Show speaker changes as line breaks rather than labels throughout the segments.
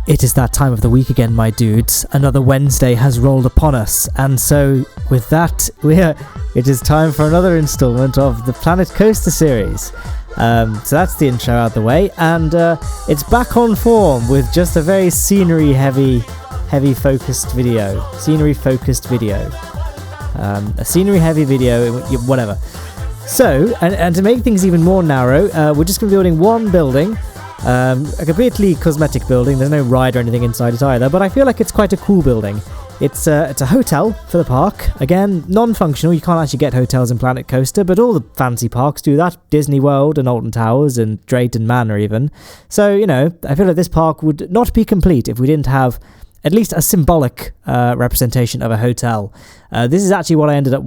It is that time of the week again, my dudes. Another Wednesday has rolled upon us, and so with that, it is time for another installment of the Planet Coaster series. So that's the intro out of the way, and it's back on form with just a very scenery-heavy focused video. A scenery-heavy video, whatever. So, and to make things even more narrow, we're just going to be building one building. A completely cosmetic building. There's no ride or anything inside it either, but I feel like it's quite a cool building. It's a hotel for the park. Again, non-functional. You can't actually get hotels in Planet Coaster, but all the fancy parks do that. Disney World and Alton Towers and Drayton Manor even. So, I feel like this park would not be complete if we didn't have at least a symbolic representation of a hotel. This is actually what I ended up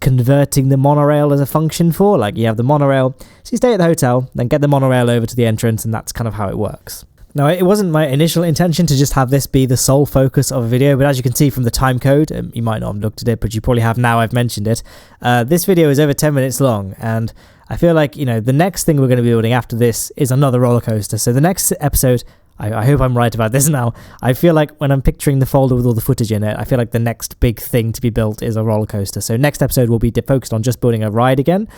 converting the monorail as a function for. You have the monorail, so you stay at the hotel, then get the monorail over to the entrance, and that's kind of how it works. Now, it wasn't my initial intention to just have this be the sole focus of a video, but as you can see from the time code, you might not have looked at it, but you probably have now I've mentioned it, this video is over 10 minutes long, and I feel like, the next thing we're going to be building after this is another roller coaster. So the next episode, I hope I'm right about this now. I feel like when I'm picturing the folder with all the footage in it, I feel like the next big thing to be built is a roller coaster. So next episode will be focused on just building a ride again.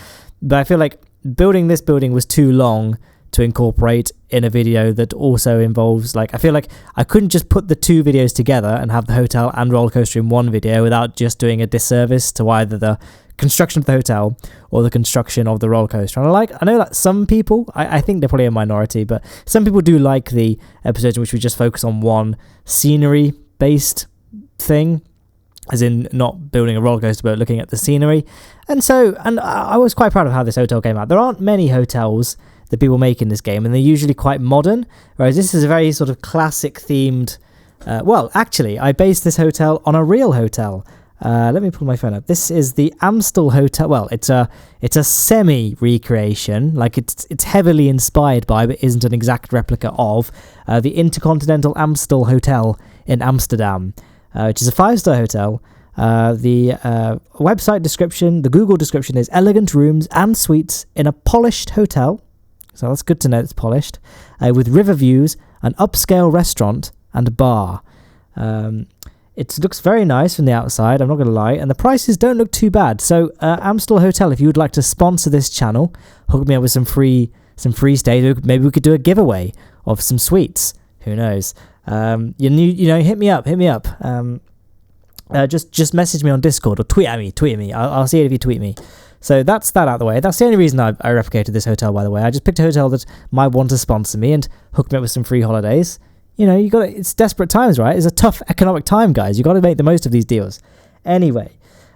But I feel like building this building was too long to incorporate in a video that also involves, I feel like I couldn't just put the two videos together and have the hotel and roller coaster in one video without just doing a disservice to either the construction of the hotel or the construction of the roller coaster. And I know that some people, I think they're probably a minority, but some people do like the episodes in which we just focus on one scenery based thing, as in not building a roller coaster but looking at the scenery. And I was quite proud of how this hotel came out. There aren't many hotels that people make in this game, and they're usually quite modern, whereas this is a very sort of classic themed. Actually, I based this hotel on a real hotel. Let me pull my phone up. This is the Amstel Hotel. Well, it's a semi-recreation. It's heavily inspired by, but isn't an exact replica of, the Intercontinental Amstel Hotel in Amsterdam, which is a 5-star hotel. The website description, the Google description is elegant rooms and suites in a polished hotel. So that's good to know it's polished. With river views, an upscale restaurant and a bar. It looks very nice from the outside, I'm not going to lie, and the prices don't look too bad. So, Amstel Hotel, if you would like to sponsor this channel, hook me up with some free stays. Maybe we could do a giveaway of some suites. Who knows? Hit me up. Just message me on Discord or tweet at me. I'll see it if you tweet me. So that's that out of the way. That's the only reason I replicated this hotel, by the way. I just picked a hotel that might want to sponsor me and hook me up with some free holidays. It's desperate times, right? It's a tough economic time, guys. You got to make the most of these deals. Anyway,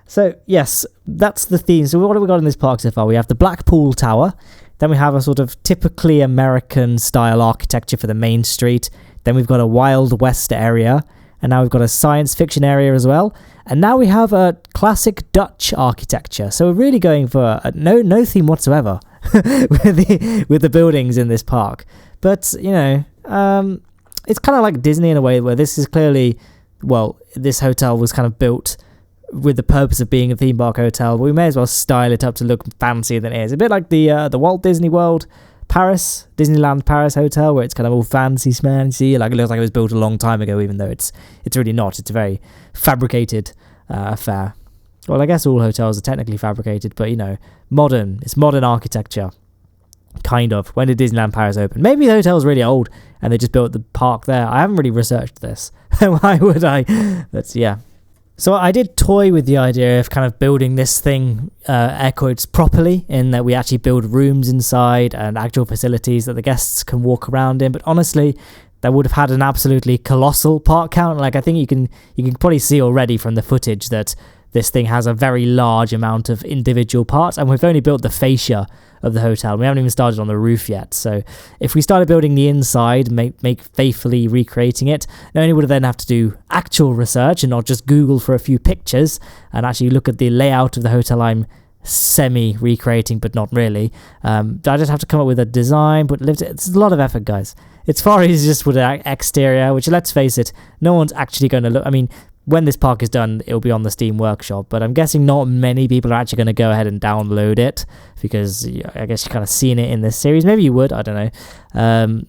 so yes, that's the theme. So what have we got in this park so far? We have the Blackpool Tower. Then we have a sort of typically American style architecture for the main street. Then we've got a Wild West area. And now we've got a science fiction area as well. And now we have a classic Dutch architecture. So we're really going for no theme whatsoever with the buildings in this park. But, it's kind of like Disney in a way, where this is clearly, this hotel was kind of built with the purpose of being a theme park hotel, but we may as well style it up to look fancier than it is. A bit like the Walt Disney World Disneyland Paris hotel, where it's kind of all fancy schmancy, it looks like it was built a long time ago, even though it's really not. It's a very fabricated affair. Well, I guess all hotels are technically fabricated, but modern. It's modern architecture. Kind of. When did Disneyland Paris open? Maybe the hotel's really old and they just built the park there. I haven't really researched this. Why would I? But yeah. So I did toy with the idea of kind of building this thing, air quotes, properly, in that we actually build rooms inside and actual facilities that the guests can walk around in. But honestly, that would have had an absolutely colossal park count. I think you can probably see already from the footage that this thing has a very large amount of individual parts, and we've only built the fascia of the hotel. We haven't even started on the roof yet. So if we started building the inside, make faithfully recreating it, not only would I then have to do actual research and not just Google for a few pictures and actually look at the layout of the hotel I'm semi-recreating, but not really. I just have to come up with a design, but it's a lot of effort, guys. It's far easier just with an exterior, which, let's face it, no one's actually going to look. I mean, when this park is done, it'll be on the Steam Workshop, but I'm guessing not many people are actually going to go ahead and download it, because I guess you've kind of seen it in this series. Maybe you would, I don't know.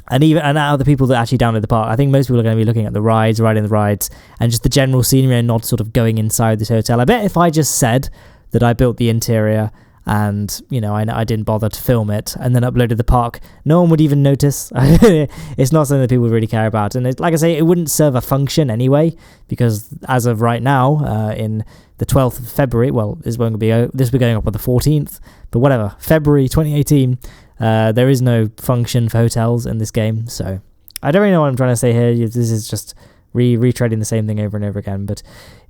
and out of the people that actually download the park, I think most people are going to be looking at the rides, riding the rides, and just the general scenery and not sort of going inside this hotel. I bet if I just said that I built the interior and, you know, I didn't bother to film it and then uploaded the park, no one would even notice. It's not something that people really care about. And like I say, it wouldn't serve a function anyway, because as of right now, in the 12th of February, well, this will be going up on the 14th, but whatever, February 2018, there is no function for hotels in this game. So I don't really know what I'm trying to say here. This is just retreading the same thing over and over again, but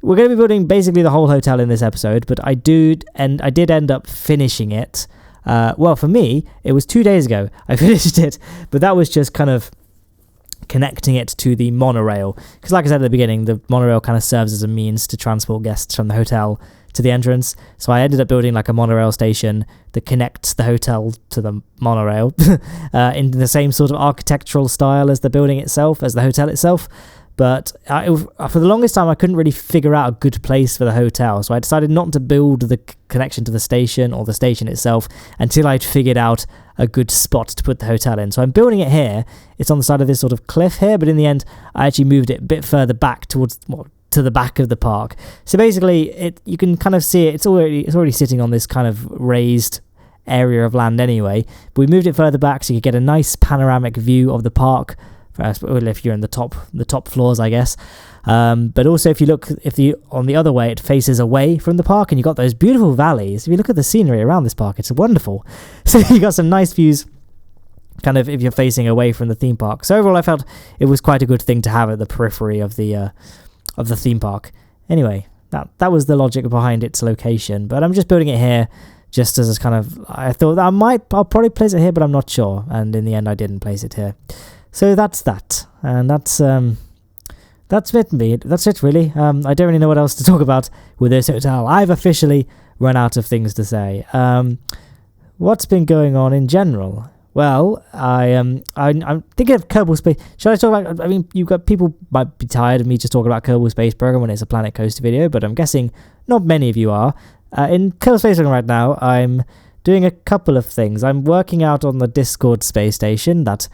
we're going to be building basically the whole hotel in this episode. But I did end up finishing it. Well, for me, it was 2 days ago I finished it, but that was just kind of connecting it to the monorail, because like I said at the beginning, the monorail kind of serves as a means to transport guests from the hotel to the entrance. So I ended up building like a monorail station that connects the hotel to the monorail in the same sort of architectural style as the building itself, as the hotel itself. But for the longest time, I couldn't really figure out a good place for the hotel. So I decided not to build the connection to the station or the station itself until I'd figured out a good spot to put the hotel in. So I'm building it here. It's on the side of this sort of cliff here, but in the end, I actually moved it a bit further back towards, to the back of the park. So basically, you can kind of see it. It's already sitting on this kind of raised area of land anyway. But we moved it further back so you could get a nice panoramic view of the park. If you're in the top floors, I guess. But also, if you look, on the other way, it faces away from the park, and you got those beautiful valleys. If you look at the scenery around this park, it's wonderful. So you got some nice views, kind of if you're facing away from the theme park. So overall, I felt it was quite a good thing to have at the periphery of the theme park. Anyway, that was the logic behind its location. But I'm just building it here, just as kind of, I thought I'll probably place it here, but I'm not sure. And in the end, I didn't place it here. So that's that, and that's it. That's it, really. I don't really know what else to talk about with this hotel. I've officially run out of things to say. What's been going on in general? Well, I'm thinking of Kerbal Space. Should I talk about? I mean, people might be tired of me just talking about Kerbal Space Program when it's a Planet Coaster video, but I'm guessing not many of you are. In Kerbal Space Program right now, I'm doing a couple of things. I'm working out on the Discord space station. That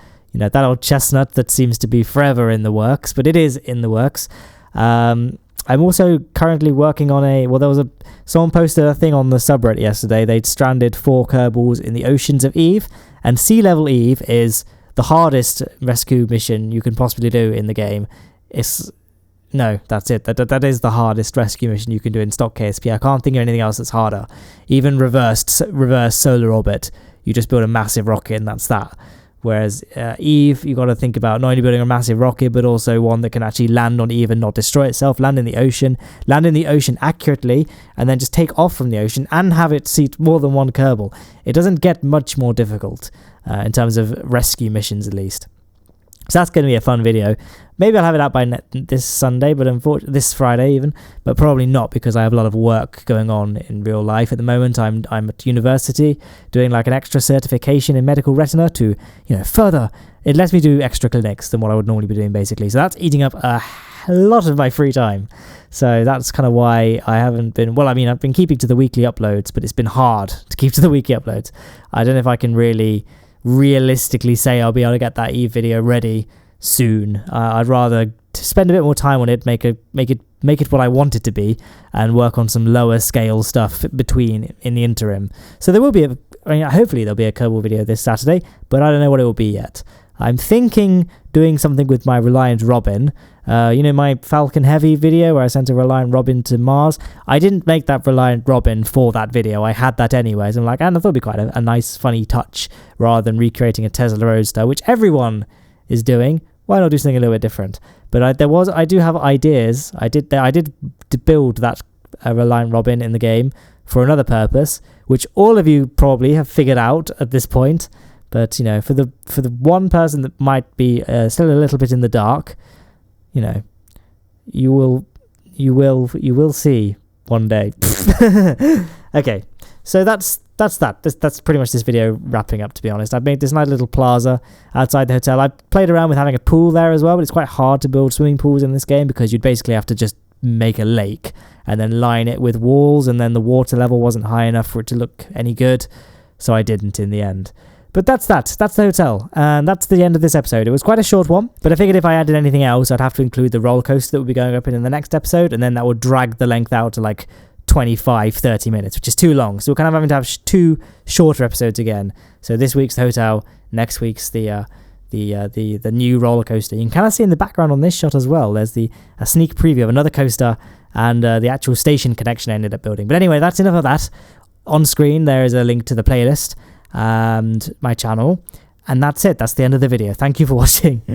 old chestnut that seems to be forever in the works, but it is in the works. I'm also currently working on someone posted a thing on the subreddit yesterday. They'd stranded 4 Kerbals in the oceans of Eve, and Sea Level Eve is the hardest rescue mission you can possibly do in the game. That's it. That is the hardest rescue mission you can do in stock KSP. I can't think of anything else that's harder. Even reverse solar orbit, you just build a massive rocket and that's that. Whereas Eve, you got to think about not only building a massive rocket, but also one that can actually land on Eve and not destroy itself, land in the ocean accurately, and then just take off from the ocean and have it seat more than one Kerbal. It doesn't get much more difficult in terms of rescue missions, at least. So that's going to be a fun video. Maybe I'll have it out by this Sunday, but this Friday even, but probably not, because I have a lot of work going on in real life at the moment. I'm at university doing like an extra certification in medical retina to, further. It lets me do extra clinics than what I would normally be doing, basically. So that's eating up a lot of my free time. So that's kind of why I haven't been. Well, I mean, I've been keeping to the weekly uploads, but it's been hard to keep to the weekly uploads. I don't know if I can really realistically say I'll be able to get that Eve video ready soon. I'd rather spend a bit more time on it, make it what I want it to be, and work on some lower scale stuff in the interim. So there will be hopefully there'll be a Kerbal video this Saturday, but I don't know what it will be yet. I'm thinking doing something with my Reliant Robin. My Falcon Heavy video where I sent a Reliant Robin to Mars. I didn't make that Reliant Robin for that video. I had that anyways. I'm like, and I thought it'd be quite a nice, funny touch rather than recreating a Tesla Roadster, which everyone is doing. Why not do something a little bit different? But I do have ideas. I did build that Reliant Robin in the game for another purpose, which all of you probably have figured out at this point. But for the one person that might be still a little bit in the dark, you will see one day. Okay, so that's that. That's pretty much this video wrapping up, to be honest. I've made this nice little plaza outside the hotel. I played around with having a pool there as well, but it's quite hard to build swimming pools in this game because you'd basically have to just make a lake and then line it with walls, and then the water level wasn't high enough for it to look any good, so I didn't in the end. But that's the hotel, and that's the end of this episode. It was quite a short one, but I figured if I added anything else, I'd have to include the roller coaster that would be going up in the next episode, and then that would drag the length out to like 25-30 minutes, which is too long. So we're kind of having to have 2 shorter episodes again. So this week's the hotel, next week's the new roller coaster. You can kind of see in the background on this shot as well. There's a sneak preview of another coaster and the actual station connection I ended up building. But anyway, that's enough of that. On screen, there is a link to the playlist and my channel. And that's it. That's the end of the video. Thank you for watching.